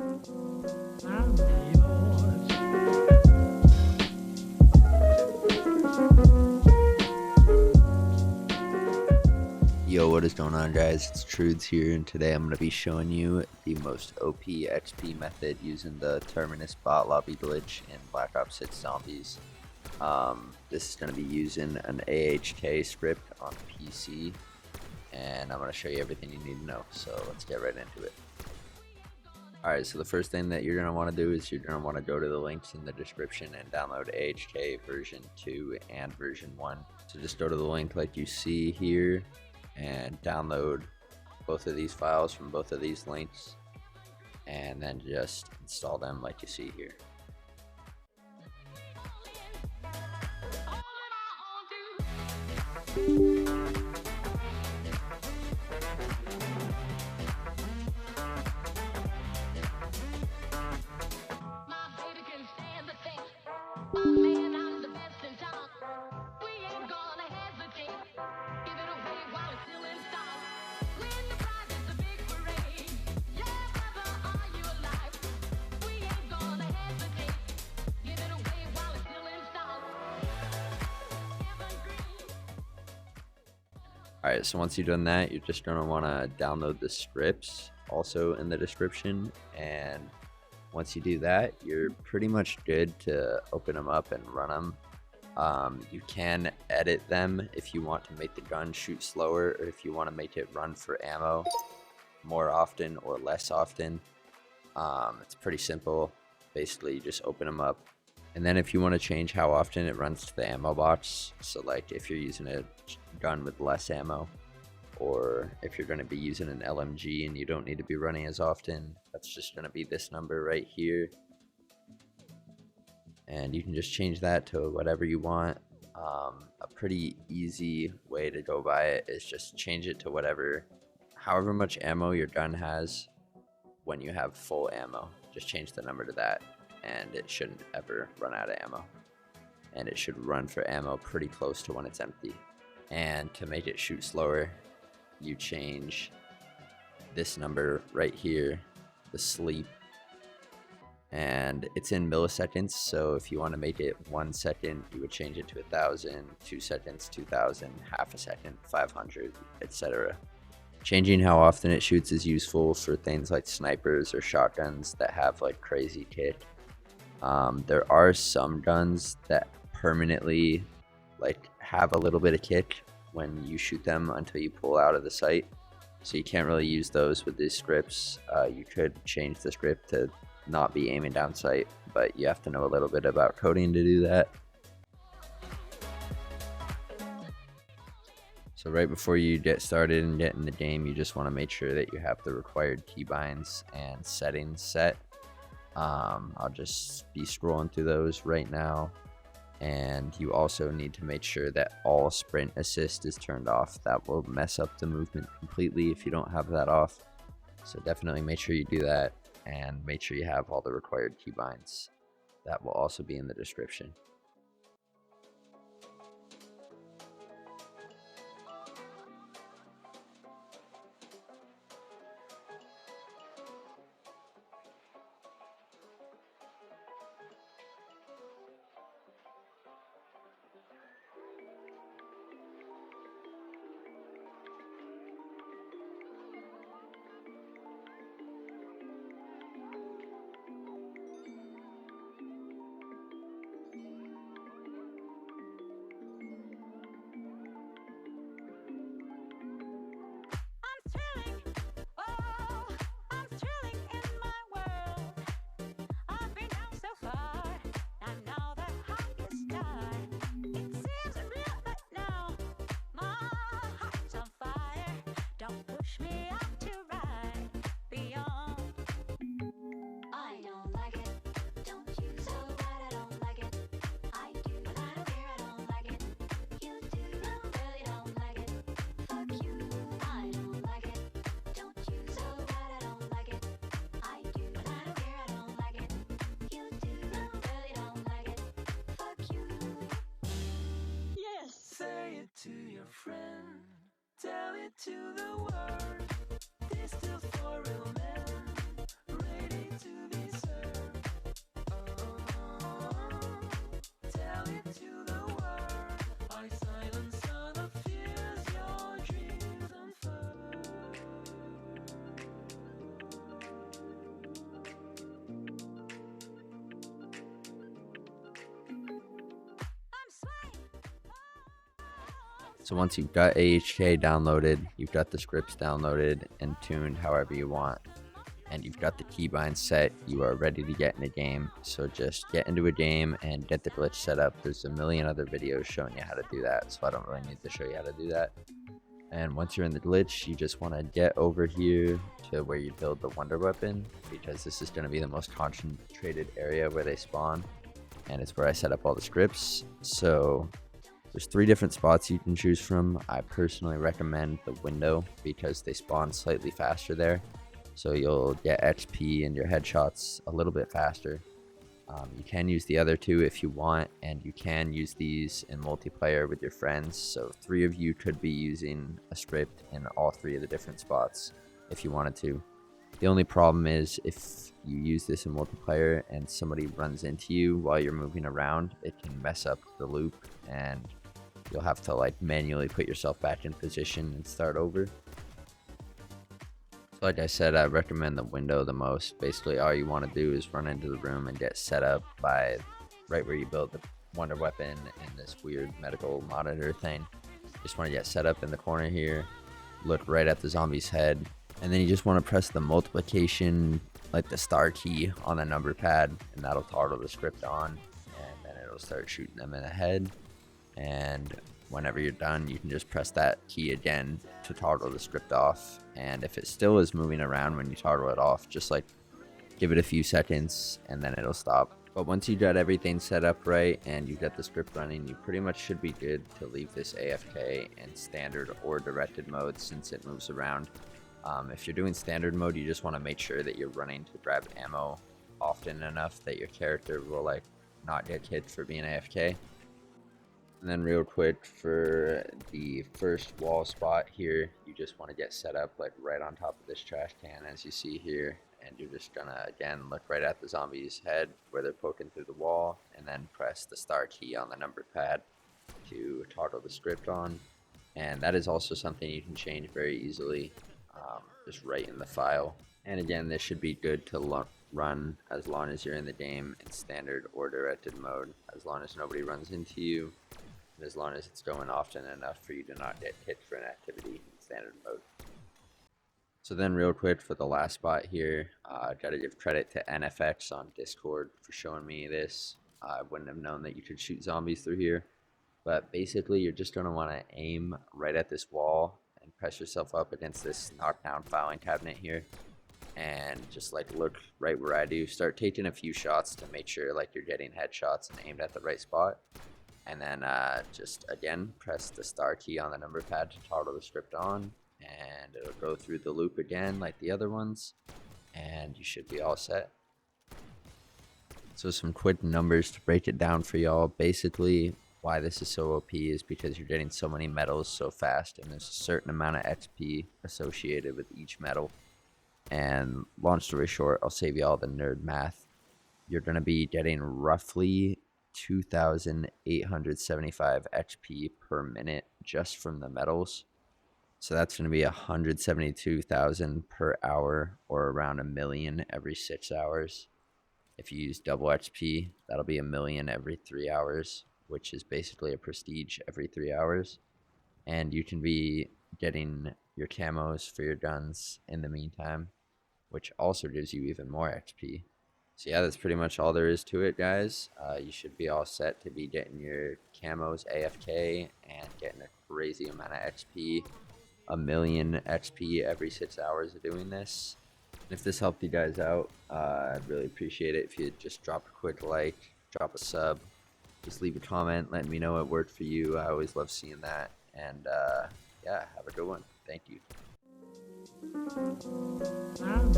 I'll be yours. Yo, what is going on, guys? It's Trudes here, and today I'm going to be showing you the most OP XP method using the Terminus bot lobby glitch in Black Ops 6 Zombies. This is going to be using an AHK script on PC, and I'm going to show you everything you need to know, so let's get right into it. Alright, so the first thing that you're going to want to do is you're going to want to go to the links in the description and download AHK version 2 and version 1. So just go to the link like you see here and download both of these files from both of these links, and then just install them like you see here. Alright, so once you've done that, you're just going to want to download the scripts also in the description, and once you do that, you're pretty much good to open them up and run them. You can edit them if you want to make the gun shoot slower, or if you want to make it run for ammo more often or less often. It's pretty simple. Basically, you just open them up, and then if you want to change how often it runs to the ammo box, so like if you're using a gun with less ammo, or if you're going to be using an LMG and you don't need to be running as often, that's just going to be this number right here, and you can just change that to whatever you want. A pretty easy way to go by it is just change it to however much ammo your gun has when you have full ammo. Just change the number to that, and it shouldn't ever run out of ammo, and it should run for ammo pretty close to when it's empty. And to make it shoot slower, you change this number right here, the sleep, and it's in milliseconds. So if you want to make it 1 second, you would change it to 1,000, 2 seconds, 2,000, half a second, 500, etc. Changing how often it shoots is useful for things like snipers or shotguns that have like crazy kick. There are some guns that permanently have a little bit of kick when you shoot them until you pull out of the sight, so you can't really use those with these scripts. You could change the script to not be aiming down sight, but you have to know a little bit about coding to do that. So right before you get started and get in the game, you just want to make sure that you have the required keybinds and settings set. I'll just be scrolling through those right now, and you also need to make sure that all sprint assist is turned off. That will mess up the movement completely if you don't have that off, so definitely make sure you do that, and make sure you have all the required keybinds. That will also be in the description. Tell it to the world. Distilled for real men, ready to So once you've got AHK downloaded, you've got the scripts downloaded and tuned however you want, and you've got the keybinds set, you are ready to get in a game. So just get into a game and get the glitch set up. There's a million other videos showing you how to do that, so I don't really need to show you how to do that. And once you're in the glitch, you just want to get over here to where you build the wonder weapon, because this is going to be the most concentrated area where they spawn, and it's where I set up all the scripts. So there's 3 different spots you can choose from. I personally recommend the window because they spawn slightly faster there, so you'll get XP and your headshots a little bit faster. You can use the other 2 if you want, and you can use these in multiplayer with your friends. So 3 of you could be using a script in all 3 of the different spots if you wanted to. The only problem is if you use this in multiplayer and somebody runs into you while you're moving around, it can mess up the loop and you'll have to like manually put yourself back in position and start over. Like I said, I recommend the window the most. Basically, all you want to do is run into the room and get set up by right where you build the wonder weapon and this weird medical monitor thing. Just want to get set up in the corner here, look right at the zombie's head, and then you just want to press the multiplication, like the star key on the number pad, and that'll toggle the script on, and then it'll start shooting them in the head. And whenever you're done, you can just press that key again to toggle the script off. And if it still is moving around when you toggle it off, just like give it a few seconds and then it'll stop. But once you got everything set up right and you got the script running, you pretty much should be good to leave this AFK in standard or directed mode since it moves around. If you're doing standard mode, you just want to make sure that you're running to grab ammo often enough that your character will like not get hit for being AFK. And then real quick, for the first wall spot here, you just want to get set up like right on top of this trash can as you see here, and you're just gonna again look right at the zombie's head where they're poking through the wall, and then press the star key on the number pad to toggle the script on. And that is also something you can change very easily, just right in the file. And again, this should be good to run as long as you're in the game in standard or directed mode, as long as nobody runs into you, and as long as it's going often enough for you to not get hit for an activity in standard mode. So then real quick for the last spot here, I gotta give credit to NFX on Discord for showing me this. I wouldn't have known that you could shoot zombies through here, but basically you're just gonna wanna aim right at this wall and press yourself up against this knockdown filing cabinet here, and just like look right where I do. Start taking a few shots to make sure like you're getting headshots and aimed at the right spot, and then just again press the star key on the number pad to toggle the script on, and it'll go through the loop again like the other ones, and you should be all set. So some quick numbers to break it down for y'all. Basically why this is so OP is because you're getting so many medals so fast, and there's a certain amount of XP associated with each medal. And long story short, I'll save you all the nerd math. You're going to be getting roughly 2,875 XP per minute just from the medals. So that's going to be 172,000 per hour, or around 1 million every 6 hours. If you use double XP, that'll be 1 million every 3 hours, which is basically a prestige every 3 hours. And you can be getting your camos for your guns in the meantime, which also gives you even more XP. So yeah, that's pretty much all there is to it, guys. You should be all set to be getting your camos AFK and getting a crazy amount of XP. 1 million XP every 6 hours of doing this. And if this helped you guys out, I'd really appreciate it if you'd just drop a quick like, drop a sub, just leave a comment letting me know it worked for you. I always love seeing that. And yeah, have a good one. Thank you. I'm